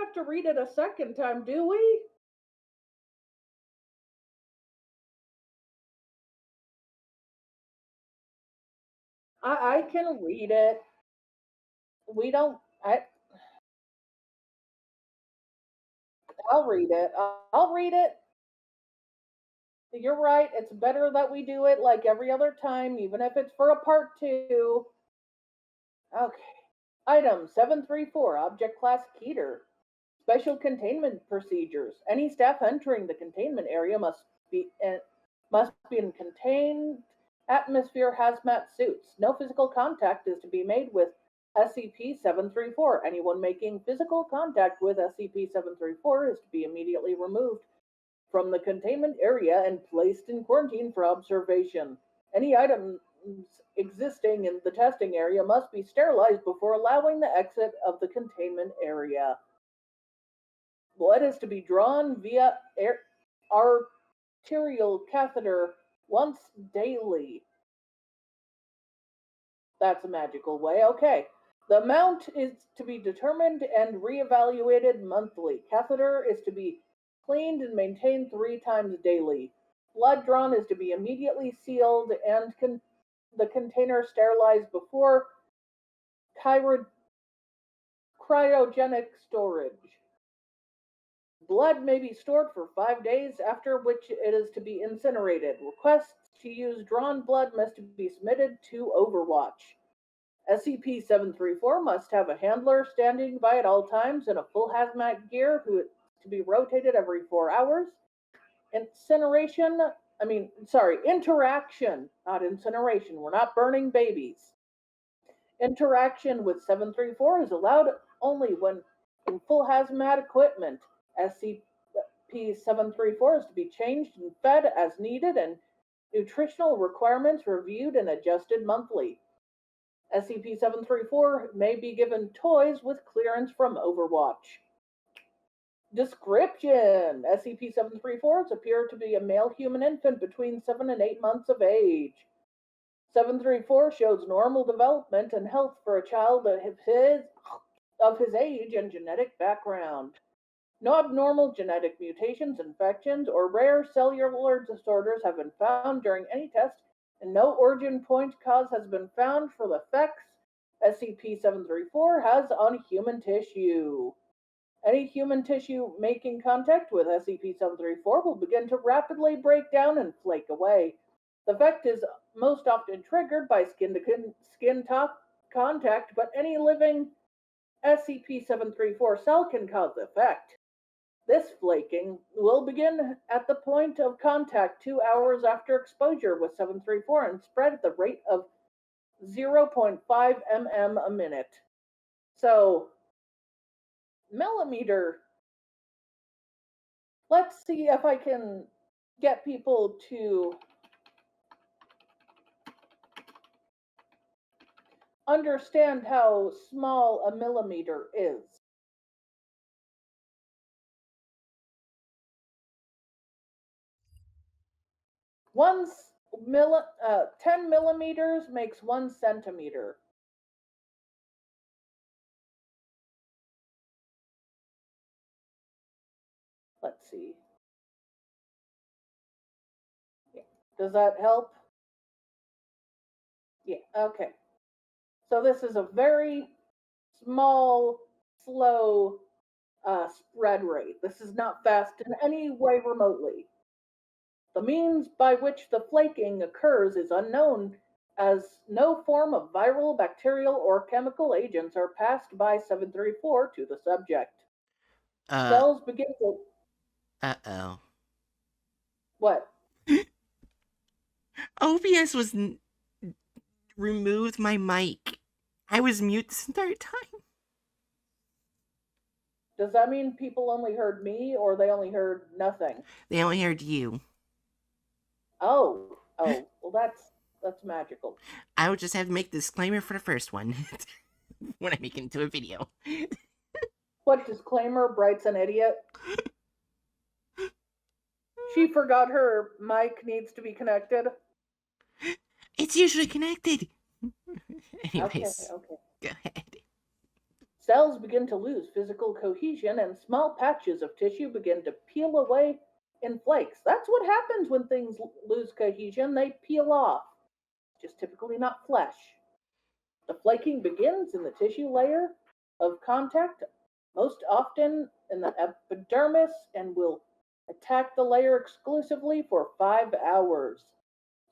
have to read it a second time, do we? I can read it. We don't. I'll read it. I'll read it. You're right. It's better that we do it like every other time, even if it's for a part two. Okay. Item 734, Object Class Keter. Special containment procedures. Any staff entering the containment area must be in contained atmosphere hazmat suits. No physical contact is to be made with SCP-734. Anyone making physical contact with SCP-734 is to be immediately removed from the containment area and placed in quarantine for observation. Any items existing in the testing area must be sterilized before allowing the exit of the containment area. Blood is to be drawn via arterial catheter once daily. That's a magical way. Okay. The amount is to be determined and reevaluated monthly. Catheter is to be cleaned and maintained 3 times daily. Blood drawn is to be immediately sealed and the container sterilized before cryogenic storage. Blood may be stored for 5 days, after which it is to be incinerated. Requests to use drawn blood must be submitted to Overwatch. SCP-734 must have a handler standing by at all times in a full hazmat gear who is to be rotated every 4 hours. Interaction, not incineration. We're not burning babies. Interaction with 734 is allowed only when in full hazmat equipment. SCP-734 is to be changed and fed as needed, and nutritional requirements reviewed and adjusted monthly. SCP-734 may be given toys with clearance from Overwatch. Description: SCP-734 appears to be a male human infant between 7 and 8 months of age. 734 shows normal development and health for a child of his age and genetic background. No abnormal genetic mutations, infections, or rare cellular disorders have been found during any test, and no origin point cause has been found for the effects SCP-734 has on human tissue. Any human tissue making contact with SCP-734 will begin to rapidly break down and flake away. The effect is most often triggered by skin-to-skin contact, but any living SCP-734 cell can cause the effect. This flaking will begin at the point of contact 2 hours after exposure with 734 and spread at the rate of 0.5 mm a minute. So, millimeter. Let's see if I can get people to understand how small a millimeter is. 10 millimeters makes 1 centimeter. Let's see. Yeah. Does that help? Yeah, okay. So this is a very small, slow spread rate. This is not fast in any way remotely. The means by which the flaking occurs is unknown, as no form of viral, bacterial, or chemical agents are passed by 734 to the subject. Cells begin to... Uh-oh. What? OBS removed my mic. I was mute this entire time. Does that mean people only heard me, or they only heard nothing? They only heard you. Oh, well that's magical. I would just have to make the disclaimer for the first one when I make it into a video. What disclaimer? Bright's an idiot. She forgot her mic needs to be connected. It's usually connected. Anyways, okay. Go ahead. Cells begin to lose physical cohesion and small patches of tissue begin to peel away in flakes. That's what happens when things lose cohesion, they peel off, just typically not flesh. The flaking begins in the tissue layer of contact, most often in the epidermis, and will attack the layer exclusively for 5 hours.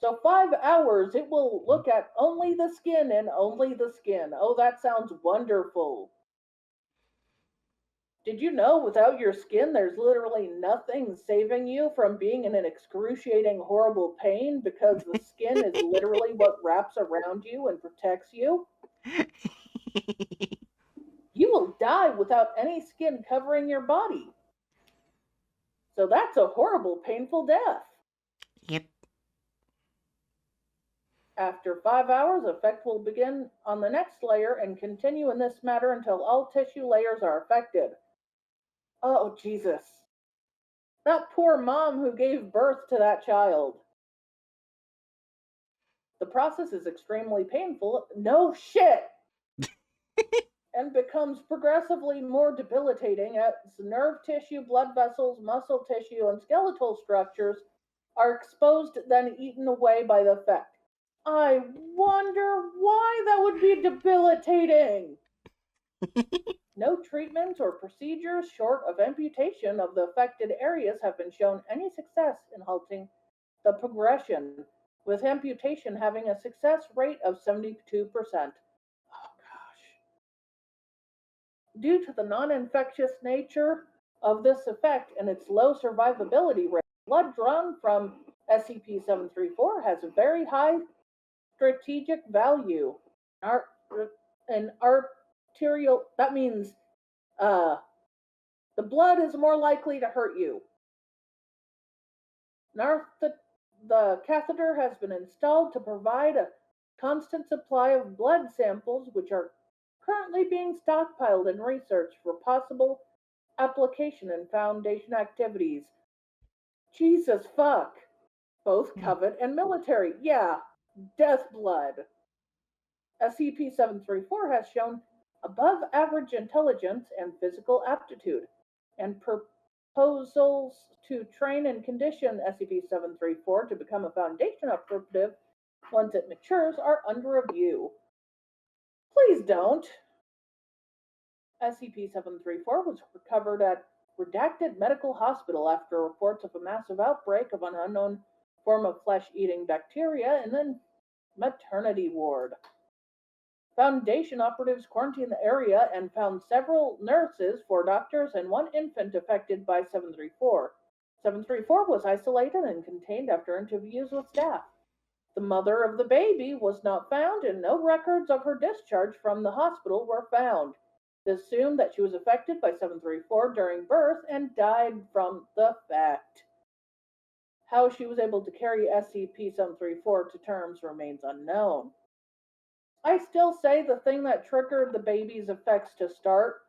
So 5 hours, it will look at only the skin and only the skin. Oh, that sounds wonderful. Did you know without your skin, there's literally nothing saving you from being in an excruciating, horrible pain because the skin is literally what wraps around you and protects you? You will die without any skin covering your body. So that's a horrible, painful death. Yep. After 5 hours, effect will begin on the next layer and continue in this manner until all tissue layers are affected. Oh, Jesus. That poor mom who gave birth to that child. The process is extremely painful. No shit! And becomes progressively more debilitating as nerve tissue, blood vessels, muscle tissue, and skeletal structures are exposed, then eaten away by the effect. I wonder why that would be debilitating. No treatments or procedures short of amputation of the affected areas have been shown any success in halting the progression, with amputation having a success rate of 72%. Oh gosh. Due to the non-infectious nature of this effect and its low survivability rate, blood drawn from SCP-734 has a very high strategic value. An arterial, that means uh, the blood is more likely to hurt you. The catheter has been installed to provide a constant supply of blood samples, which are currently being stockpiled in research for possible application in Foundation activities. Jesus fuck. Both covet and military. Yeah, death blood. SCP-734 has shown above average intelligence and physical aptitude, and proposals to train and condition SCP-734 to become a Foundation operative once it matures are under review. Please don't. SCP-734 was recovered at Redacted Medical Hospital after reports of a massive outbreak of an unknown form of flesh-eating bacteria in the maternity ward. Foundation operatives quarantined the area and found several nurses, 4 doctors, and 1 infant affected by 734. 734 was isolated and contained after interviews with staff. The mother of the baby was not found, and no records of her discharge from the hospital were found. It is assumed that she was affected by 734 during birth and died from the effect. How she was able to carry SCP-734 to terms remains unknown. I still say the thing that triggered the baby's effects to start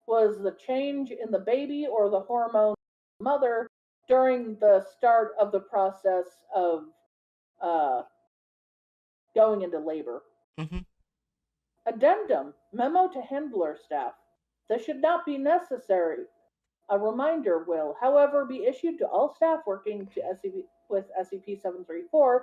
was the change in the baby or the hormone mother during the start of the process of going into labor. Mm-hmm. Addendum, memo to handler staff. This should not be necessary. A reminder will, however, be issued to all staff working with SCP-734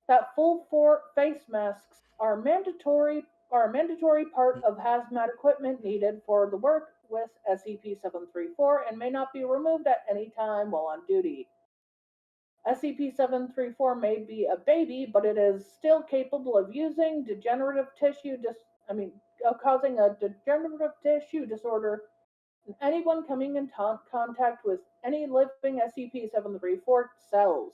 that full face masks are a mandatory part of hazmat equipment needed for the work with SCP-734 and may not be removed at any time while on duty. SCP-734 may be a baby, but it is still capable of using causing a degenerative tissue disorder in anyone coming in contact with any living SCP-734 cells.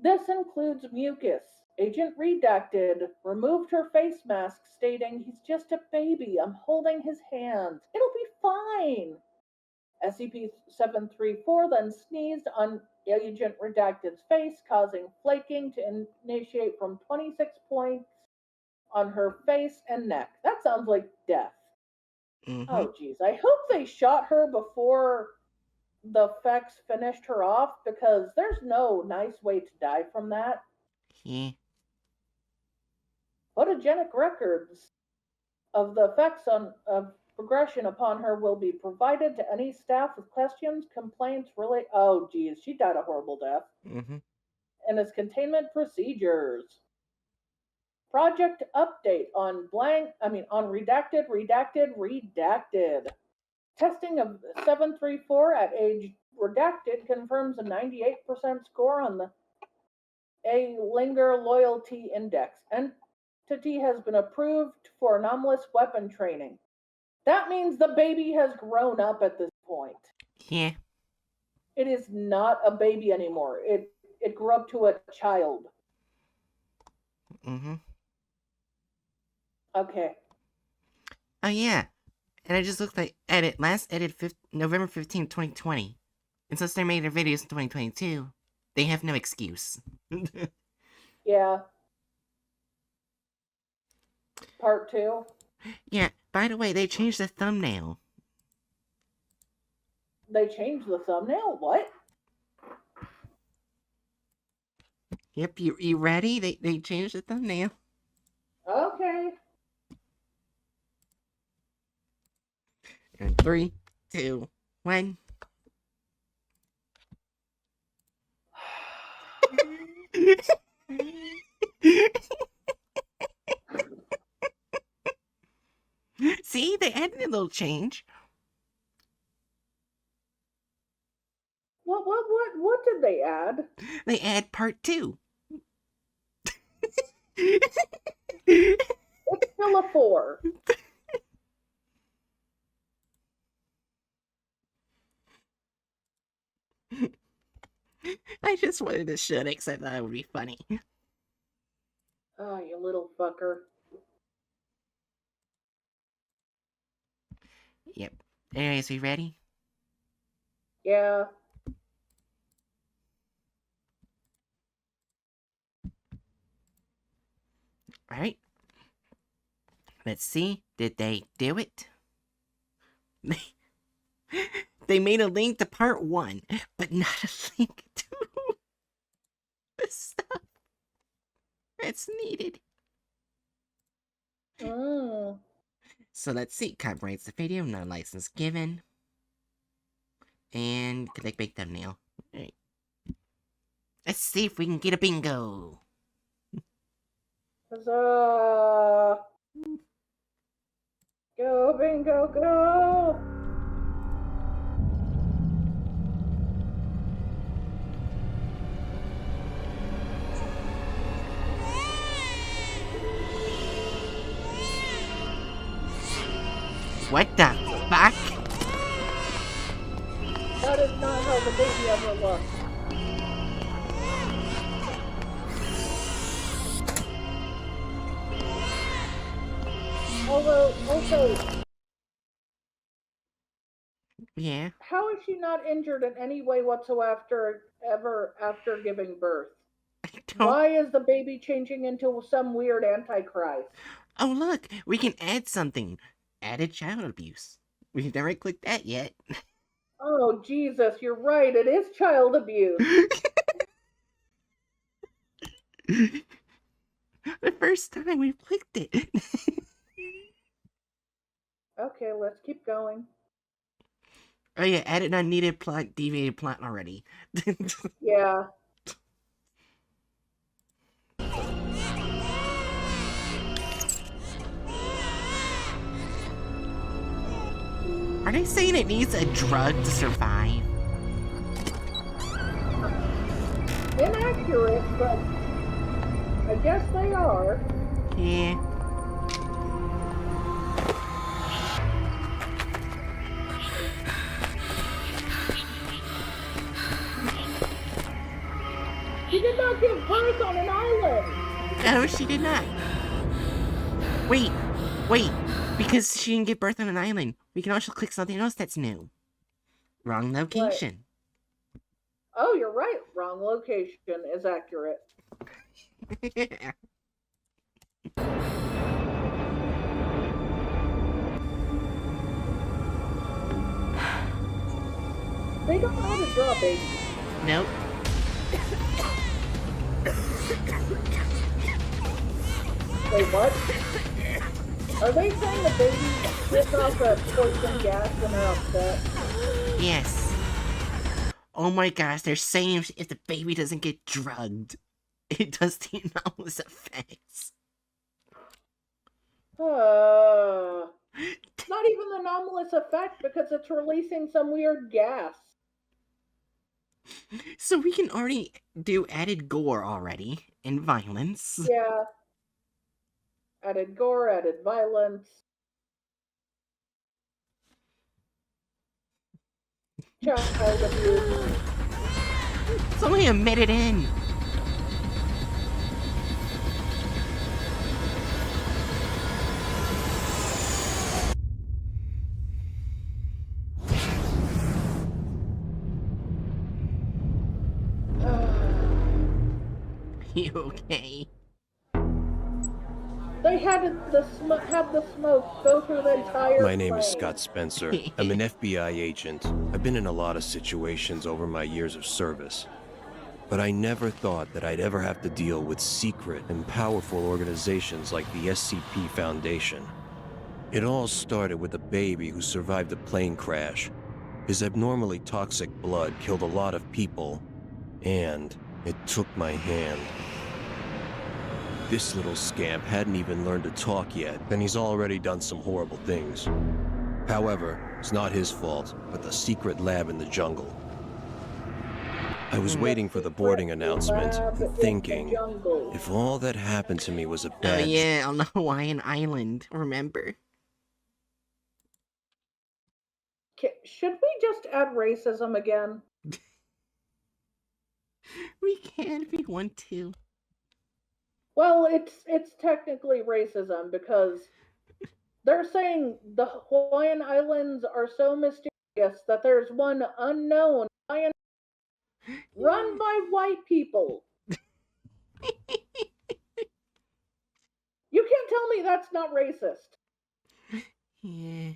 This includes mucus. Agent Redacted removed her face mask, stating, "He's just a baby. I'm holding his hand. It'll be fine." SCP-734 then sneezed on Agent Redacted's face, causing flaking to initiate from 26 points on her face and neck. That sounds like death. Mm-hmm. Oh, geez. I hope they shot her before the effects finished her off, because there's no nice way to die from that. Yeah. Photogenic records of the effects of progression upon her will be provided to any staff with questions, complaints, relate. Oh, geez, she died a horrible death. Mm-hmm. And its containment procedures. Project update on on redacted. Testing of 734 at age redacted confirms a 98% score on the A Linger Loyalty Index. Entity has been approved for anomalous weapon training. That means the baby has grown up at this point. Yeah. It is not a baby anymore. It grew up to a child. Mm-hmm. Okay. Oh, yeah. And I just looked at it. Last edit November 15th, 2020. And since they made their videos in 2022, they have no excuse. Yeah. Part 2. Yeah, by the way, they changed the thumbnail. They changed the thumbnail? What? Yep, you ready? They changed the thumbnail. Okay. And 3, 2, 1. See, they added a little change. What did they add? They add part 2. It's still a 4. I just wanted to show it because I thought it would be funny. Oh, you little fucker. Yep. Anyways, we ready? Yeah. Alright. Let's see. Did they do it? They made a link to part 1, but not a link to the stuff that's needed. Mm. So let's see. Copyrights the video, no license given. And click big thumbnail. Alright. Let's see if we can get a bingo. Huzzah! Go, bingo, go! What the fuck? That is not how the baby ever looked. Although, also, Yeah. how is she not injured in any way whatsoever after giving birth? I don't... Why is the baby changing into some weird antichrist? Oh, look! We can add something. Added child abuse. We've never clicked that yet. Oh, Jesus, you're right. It is child abuse. The first time we've clicked it. Okay, let's keep going. Oh yeah, added unneeded plot, deviated plot already. Yeah. Are they saying it needs a drug to survive? Inaccurate, but I guess they are. Yeah. She did not give birth on an island. No, she did not. Wait. Because she didn't give birth on an island, we can also click something else that's new. Wrong location. Oh, you're right. Wrong location is accurate. They don't know how to draw babies. Nope. Wait, what? Are they saying the baby gives off a poison gas when they're upset? Yes. Oh my gosh, they're saying if the baby doesn't get drugged, it does the anomalous effects. Not even the anomalous effect because it's releasing some weird gas. So we can already do added gore already, and violence. Yeah. Added gore, added violence. Child abuse. It's only a minute in. You okay? They had the smoke go through the entire My name is plane. Scott Spencer. I'm an FBI agent. I've been in a lot of situations over my years of service. But I never thought that I'd ever have to deal with secret and powerful organizations like the SCP Foundation. It all started with a baby who survived a plane crash. His abnormally toxic blood killed a lot of people, and it took my hand. This little scamp hadn't even learned to talk yet, and he's already done some horrible things. However, it's not his fault, but the secret lab in the jungle. I was waiting for the boarding announcement, and thinking, if all that happened to me was a Oh bad... yeah, on the Hawaiian island, remember? Should we just add racism again? We can if we want to. Well, it's technically racism because they're saying the Hawaiian Islands are so mysterious that there's one unknown Hawaiian run by white people. You can't tell me that's not racist. Yeah.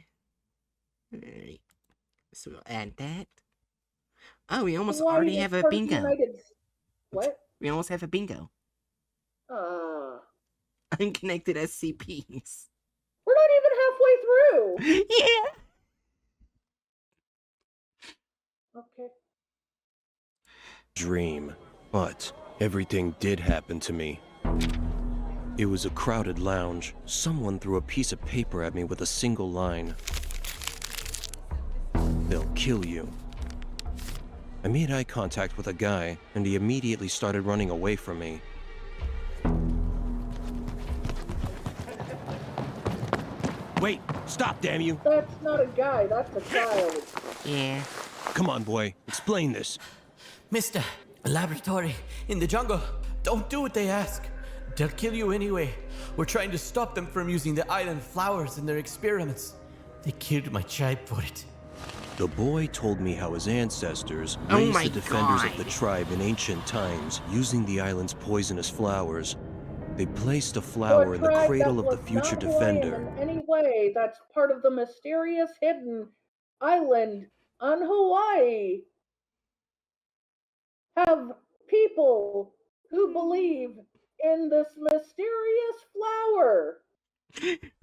Alright. So we'll add that. Oh, we almost Hawaii already is have a part of the bingo. What? We almost have a bingo. Unconnected SCPs. We're not even halfway through. Yeah. Okay. dream. But everything did happen to me. It was a crowded lounge. Someone threw a piece of paper at me with a single line. "They'll kill you." I made eye contact with a guy, and he immediately started running away from me. Wait! Stop, damn you! That's not a guy, that's a child. Yeah. Come on, boy. Explain this. Mister, a laboratory in the jungle. Don't do what they ask. They'll kill you anyway. We're trying to stop them from using the island flowers in their experiments. They killed my tribe for it. The boy told me how his ancestors Oh raised my the defenders God. of the tribe in ancient times using the island's poisonous flowers. They placed a flower in the tribe cradle that of the was future not Hawaiian defender. in any way, that's part of the mysterious hidden island on Hawaii, have people who believe in this mysterious flower.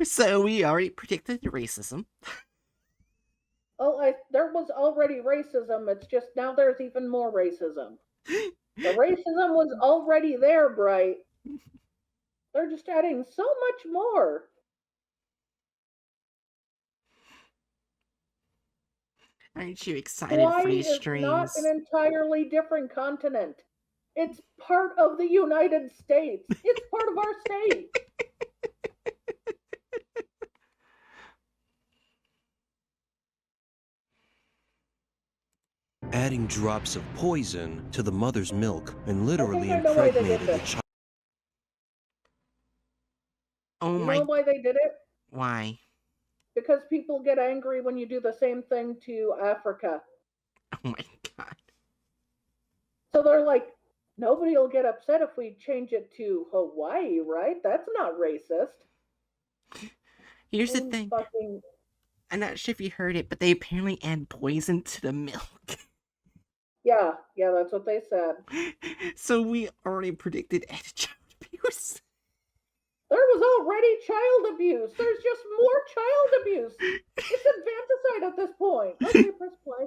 So we already predicted racism. Oh, there was already racism. It's just now there's even more racism. The racism was already there, Bright. They're just adding so much more. Aren't you excited for Hawaii these is not streams? an entirely different continent. It's part of the United States. It's part of our state. Adding drops of poison to the mother's milk and literally I know why they did impregnated the this. child. Oh You my... know why they did it? Why? Because people get angry when you do the same thing to Africa. Oh my god. So they're like, nobody will get upset if we change it to Hawaii, right? That's not racist. Here's the thing. Fucking... I'm not sure if you heard it, but they apparently add poison to the milk. Yeah, that's what they said. So we already predicted added child abuse. There was already child abuse. There's just more child abuse. It's infanticide at this point. Okay, press play.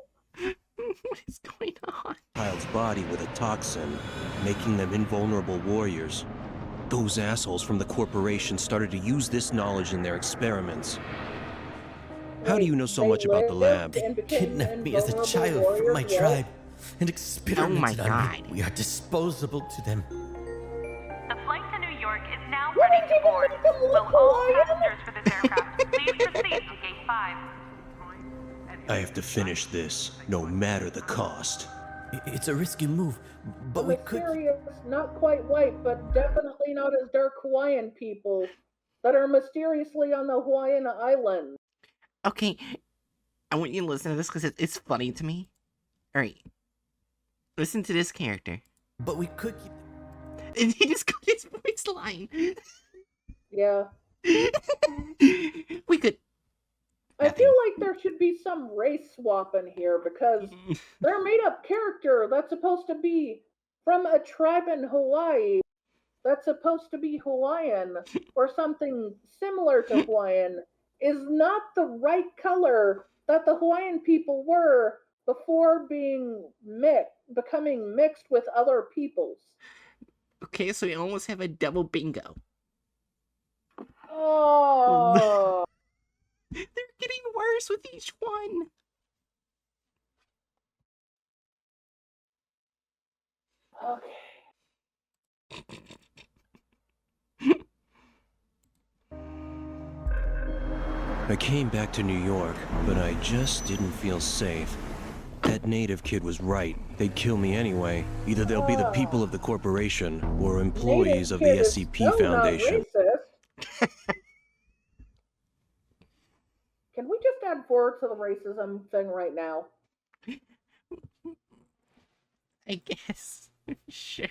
What is going on? Child's body with a toxin, making them invulnerable warriors. Those assholes from the corporation started to use this knowledge in their experiments. How do you know so much about the lab? They kidnapped me as a child from my tribe and experimented on me. God. We are disposable to them. The flight to New York is now ready to board. Will all passengers for this aircraft please proceed to gate 5? I have to finish this, no matter the cost. It's a risky move, but we could... Mysterious, not quite white, but definitely not as dark Hawaiian people that are mysteriously on the Hawaiian island. Okay, I want you to listen to this because it's funny to me. Alright. Listen to this character. But we could keep... And he just got his voice line. Yeah. We could... I feel like there should be some race swap in here because their made up character that's supposed to be from a tribe in Hawaii that's supposed to be Hawaiian or something similar to Hawaiian is not the right color that the Hawaiian people were before becoming mixed with other peoples. Okay, so we almost have a double bingo. Oh. They're getting worse with each one. Okay. I came back to New York, but I just didn't feel safe. That native kid was right. They'd kill me anyway. Either they'll be the people of the corporation or employees of the SCP Foundation. Can we just add forward to the racism thing right now? I guess. Sure.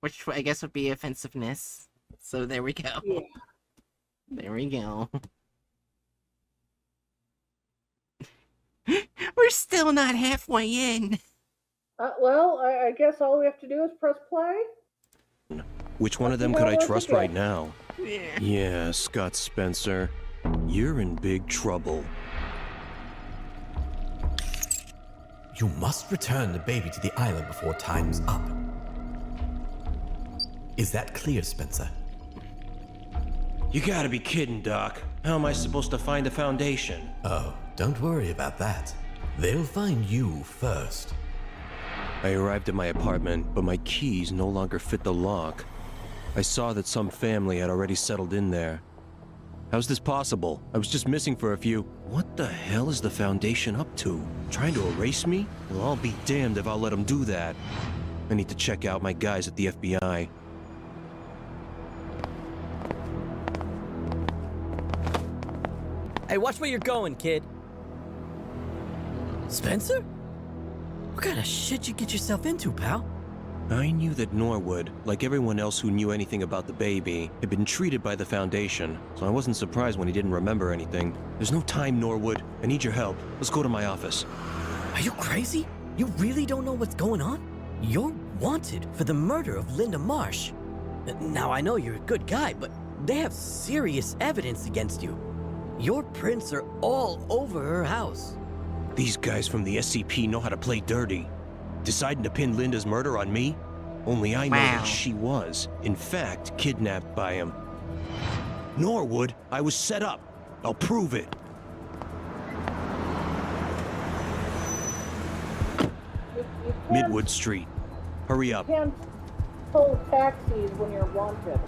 Which I guess would be offensiveness. So there we go. Yeah. There we go. We're still not halfway in. Well, I guess all we have to do is press play. Which one of them could I trust right now? Yeah. Yeah, Scott Spencer. You're in big trouble. You must return the baby to the island before time's up. Is that clear, Spencer? You gotta be kidding, Doc. How am I supposed to find the Foundation? Oh, don't worry about that. They'll find you first. I arrived at my apartment, but my keys no longer fit the lock. I saw that some family had already settled in there. How's this possible? I was just missing for a few... What the hell is the Foundation up to? Trying to erase me? Well, I'll be damned if I'll let them do that. I need to check out my guys at the FBI. Hey, watch where you're going, kid. Spencer? What kind of shit you get yourself into, pal? I knew that Norwood, like everyone else who knew anything about the baby, had been treated by the Foundation, so I wasn't surprised when he didn't remember anything. There's no time, Norwood. I need your help. Let's go to my office. Are you crazy? You really don't know what's going on? You're wanted for the murder of Linda Marsh. Now, I know you're a good guy, but they have serious evidence against you. Your prints are all over her house. These guys from the SCP know how to play dirty. Deciding to pin Linda's murder on me? Only I know that she was, in fact, kidnapped by him. Norwood, I was set up. I'll prove it. You Midwood Street. Hurry up. can't pull taxis when you're wanted.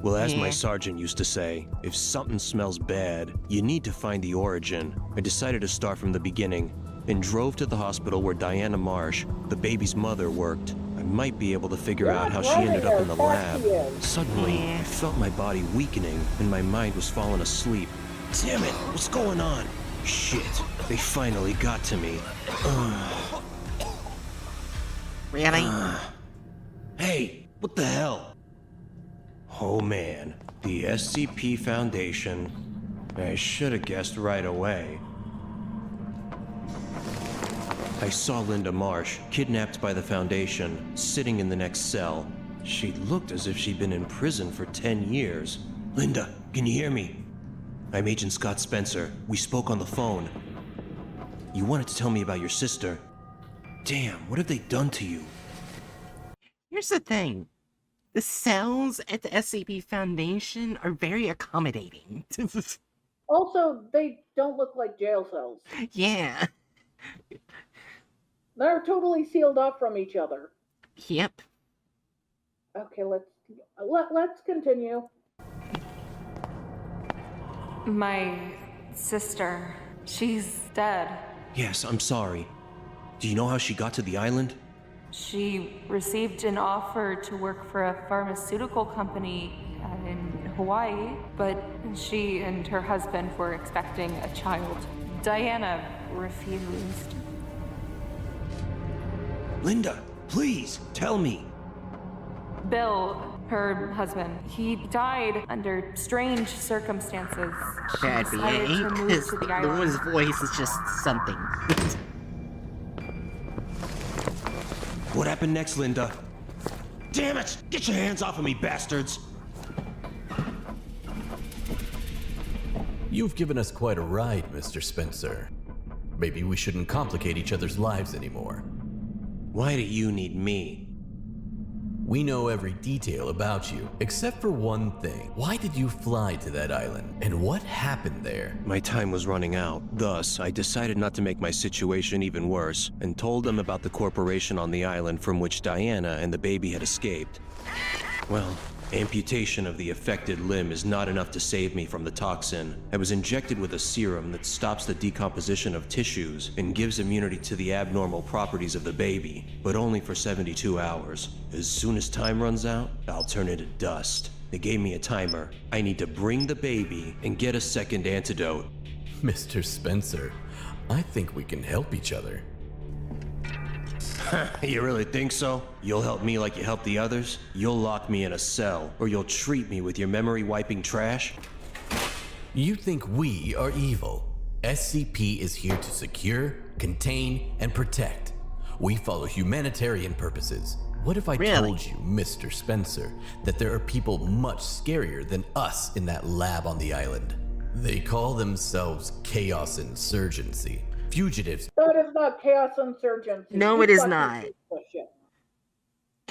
Well, as my sergeant used to say, if something smells bad, you need to find the origin. I decided to start from the beginning and drove to the hospital where Diana Marsh, the baby's mother, worked. I might be able to figure out how she ended up in the lab. Suddenly, I felt my body weakening and my mind was falling asleep. Damn it, what's going on? Shit, they finally got to me. Really? Hey, what the hell? Oh man, the SCP Foundation. I should have guessed right away. I saw Linda Marsh, kidnapped by the Foundation, sitting in the next cell. She looked as if she'd been in prison for 10 years. Linda, can you hear me? I'm Agent Scott Spencer. We spoke on the phone. You wanted to tell me about your sister. Damn, what have they done to you? Here's the thing. The cells at the SCP Foundation are very accommodating. Also, they don't look like jail cells. Yeah. They're totally sealed off from each other. Yep. Okay, let's continue. My sister, she's dead. Yes, I'm sorry. Do you know how she got to the island? She received an offer to work for a pharmaceutical company in Hawaii, but she and her husband were expecting a child. Diana refused. Linda, please, tell me. Bill, her husband, he died under strange circumstances. She That'd be decided it, to move because to the the island. woman's voice is just something. What happened next, Linda? Damn it! Get your hands off of me, bastards! You've given us quite a ride, Mr. Spencer. Maybe we shouldn't complicate each other's lives anymore. Why do you need me? We know every detail about you, except for one thing. Why did you fly to that island, and what happened there? My time was running out. Thus, I decided not to make my situation even worse, and told them about the corporation on the island from which Diana and the baby had escaped. Well, amputation of the affected limb is not enough to save me from the toxin. I was injected with a serum that stops the decomposition of tissues and gives immunity to the abnormal properties of the baby, but only for 72 hours. As soon as time runs out, I'll turn into dust. They gave me a timer. I need to bring the baby and get a second antidote. Mr. Spencer, I think we can help each other. You really think so? You'll help me like you help the others? You'll lock me in a cell, or you'll treat me with your memory-wiping trash? You think we are evil. SCP is here to secure, contain, and protect. We follow humanitarian purposes. What if I told you, Mr. Spencer, that there are people much scarier than us in that lab on the island? They call themselves Chaos Insurgency. Fugitives. That is not Chaos Insurgency. No, You it is fucking not. piece of shit.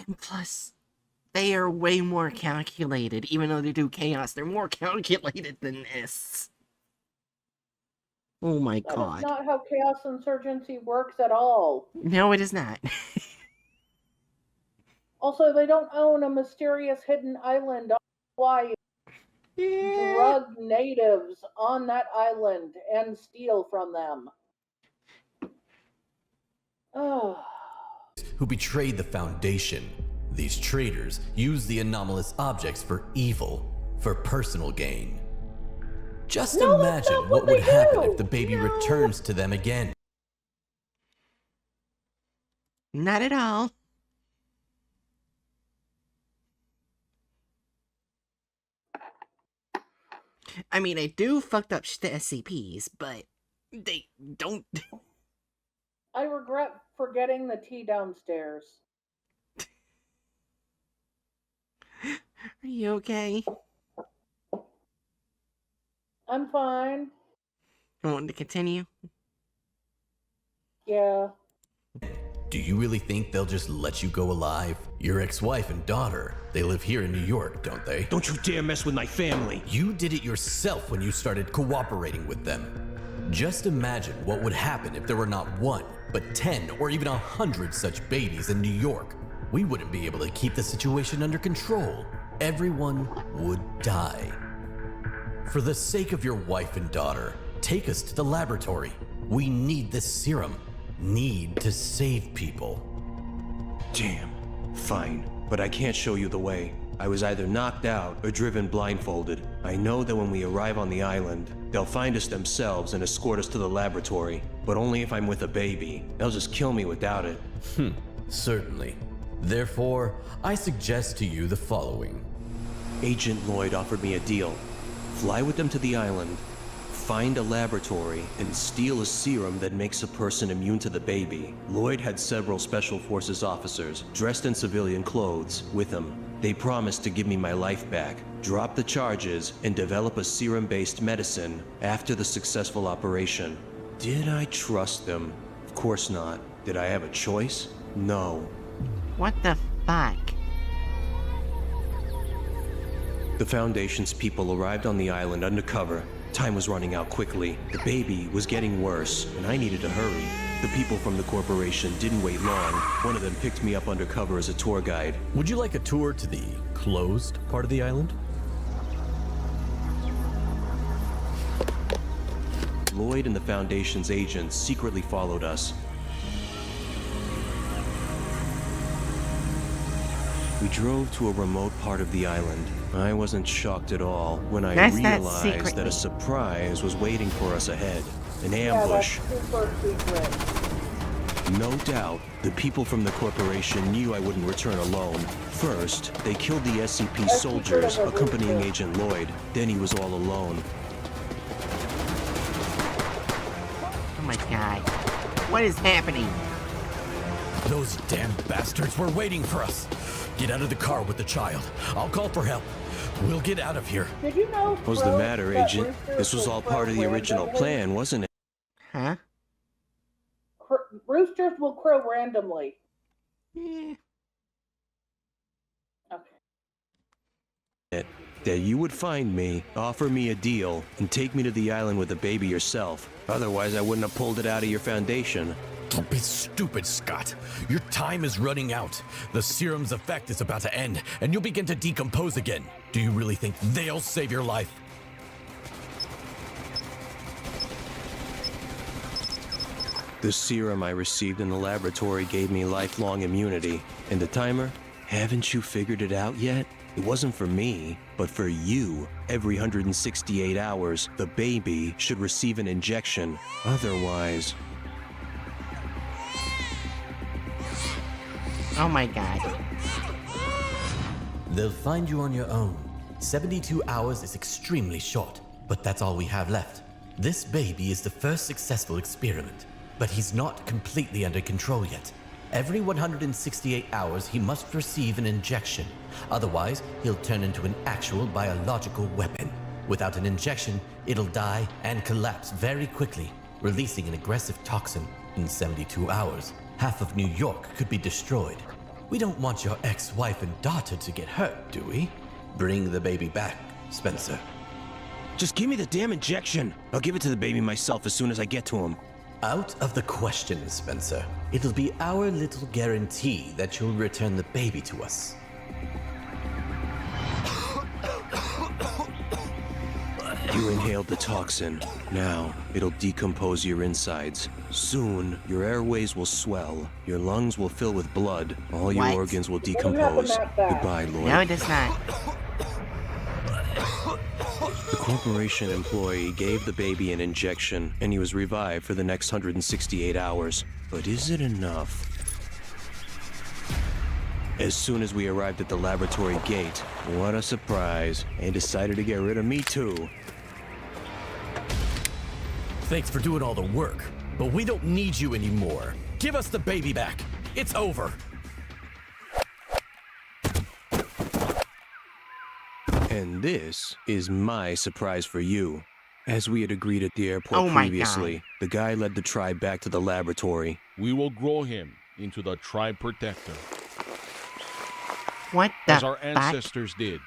And plus, they are way more calculated. Even though they do chaos, they're more calculated than this. Oh my That god. is not how Chaos Insurgency works at all. No, it is not. Also, they don't own a mysterious hidden island on Hawaii. Drug natives on that island and steal from them. Oh. Who betrayed the Foundation. These traitors use the anomalous objects for evil, for personal gain. Just No, that's imagine not what what would they happen do. if the baby No. returns to them again. Not at all. I mean, I do fucked up the SCPs, but they don't. I regret forgetting the tea downstairs. Are you okay? I'm fine. You want to continue? Yeah. Do you really think they'll just let you go alive? Your ex-wife and daughter, they live here in New York, don't they? Don't you dare mess with my family! You did it yourself when you started cooperating with them. Just imagine what would happen if there were not one, but 10 or even 100 such babies in New York. We wouldn't be able to keep the situation under control. Everyone would die. For the sake of your wife and daughter, take us to the laboratory. We need this serum. Need to save people. Damn. Fine, but I can't show you the way. I was either knocked out or driven blindfolded. I know that when we arrive on the island, they'll find us themselves and escort us to the laboratory, but only if I'm with a baby. They'll just kill me without it. Certainly. Therefore, I suggest to you the following. Agent Lloyd offered me a deal. Fly with them to the island, find a laboratory and steal a serum that makes a person immune to the baby. Lloyd had several Special Forces officers, dressed in civilian clothes, with him. They promised to give me my life back, drop the charges, and develop a serum-based medicine after the successful operation. Did I trust them? Of course not. Did I have a choice? No. What the fuck? The Foundation's people arrived on the island undercover. Time was running out quickly. The baby was getting worse, and I needed to hurry. The people from the corporation didn't wait long. One of them picked me up undercover as a tour guide. Would you like a tour to the closed part of the island? Lloyd and the Foundation's agents secretly followed us. We drove to a remote part of the island. I wasn't shocked at all when I That's not realized secretly. that a surprise was waiting for us ahead. An Yeah, that's ambush. super secret. No doubt, the people from the corporation knew I wouldn't return alone. First, they killed the SCP soldiers accompanying Agent Lloyd. Then he was all alone. Oh my god. What is happening? Those damn bastards were waiting for us. Get out of the car with the child. I'll call for help. We'll get out of here. Did you know? What's the Crow, matter, that Agent? roosters This was will all crow part of the original randomly? plan, wasn't it? Huh? Roosters will crow randomly. Yeah. Okay. That you would find me, offer me a deal, and take me to the island with the baby yourself. Otherwise, I wouldn't have pulled it out of your Foundation. Don't be stupid, Scott. Your time is running out. The serum's effect is about to end, and you'll begin to decompose again. Do you really think they'll save your life? The serum I received in the laboratory gave me lifelong immunity. And the timer? Haven't you figured it out yet? It wasn't for me, but for you. Every 168 hours, the baby should receive an injection. Otherwise... Oh my god. They'll find you on your own. 72 hours is extremely short, but that's all we have left. This baby is the first successful experiment, but he's not completely under control yet. Every 168 hours, he must receive an injection. Otherwise, he'll turn into an actual biological weapon. Without an injection, it'll die and collapse very quickly, releasing an aggressive toxin in 72 hours. Half of New York could be destroyed. We don't want your ex-wife and daughter to get hurt, do we? Bring the baby back, Spencer. Just give me the damn injection. I'll give it to the baby myself as soon as I get to him. Out of the question, Spencer. It'll be our little guarantee that you'll return the baby to us. You inhaled the toxin. Now, it'll decompose your insides. Soon, your airways will swell. Your lungs will fill with blood. All your What? organs will What happened decompose. that fast? Goodbye, Lloyd. No, it does not. The corporation employee gave the baby an injection, and he was revived for the next 168 hours. But is it enough? As soon as we arrived at the laboratory gate, what a surprise. They decided to get rid of me too. Thanks for doing all the work, but we don't need you anymore. Give us the baby back. It's over. And this is my surprise for you. As we had agreed at the airport Oh my previously, the guy led the tribe back to the laboratory. We will grow him into the tribe protector, What the as our fuck? ancestors did.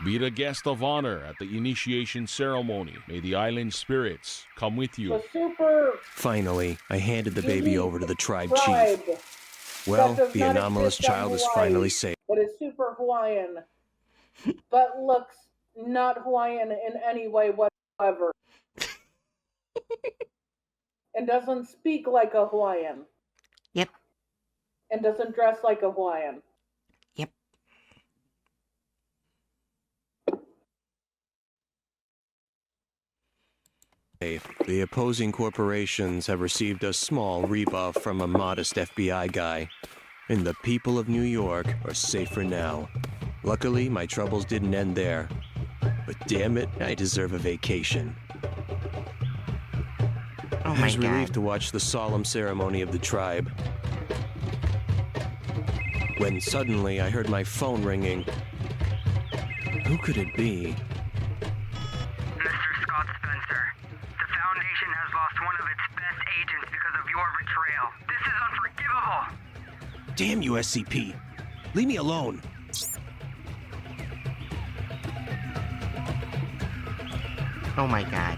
Be the guest of honor at the initiation ceremony. May the island spirits come with you. The super Finally, I handed the baby over to the tribe tribe chief. Well, that does the not anomalous exist on child is Hawaii, finally safe. That is super Hawaiian, but looks not Hawaiian in any way whatsoever. And doesn't speak like a Hawaiian. Yep. And doesn't dress like a Hawaiian. Yep. The opposing corporations have received a small rebuff from a modest FBI guy. And the people of New York are safe for now. Luckily, my troubles didn't end there. But damn it, I deserve a vacation. Oh I my was relieved god. to watch the solemn ceremony of the tribe, when suddenly I heard my phone ringing. Who could it be? Mr. Scott Spencer, the Foundation has lost one of its best agents because of your betrayal. This is unforgivable! Damn you, SCP. Leave me alone. Oh my god.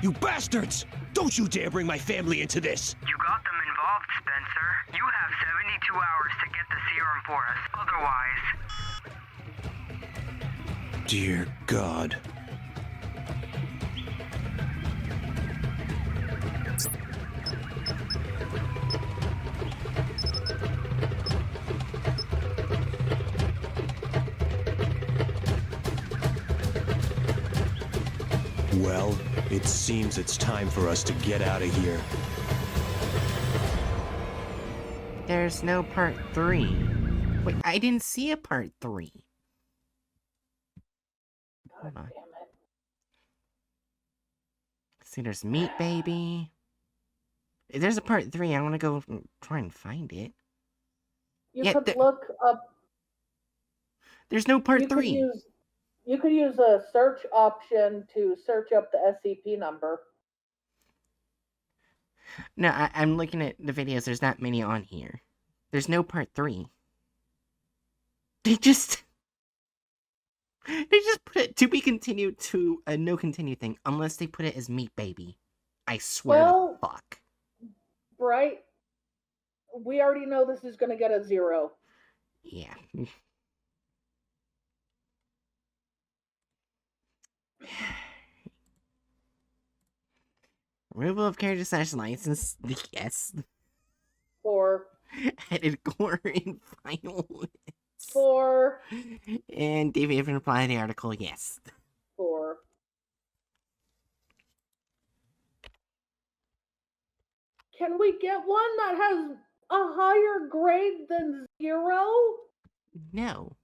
You bastards! Don't you dare bring my family into this! You got them involved, Spencer. You have 72 hours to get the serum for us. Otherwise... Dear God. Well, it seems it's time for us to get out of here. There's no part 3. Wait, I didn't see a part 3. God Hold on. damn it. See, there's Meat Baby. If there's a part 3, I want to go try and find it. You Yeah, could look up. There's no part You 3. could use a search option to search up the SCP number. No, I'm looking at the videos. There's not many on here. There's no part 3. They just put it to be continued to a no continue thing, unless they put it as Meat Baby. I swear to fuck. Right? We already know this is going to get a 0. Yeah. Removal of character / license, yes. 4. Added core in final list. 4. And David even replied to the article, yes. 4. Can we get one that has a higher grade than 0? No.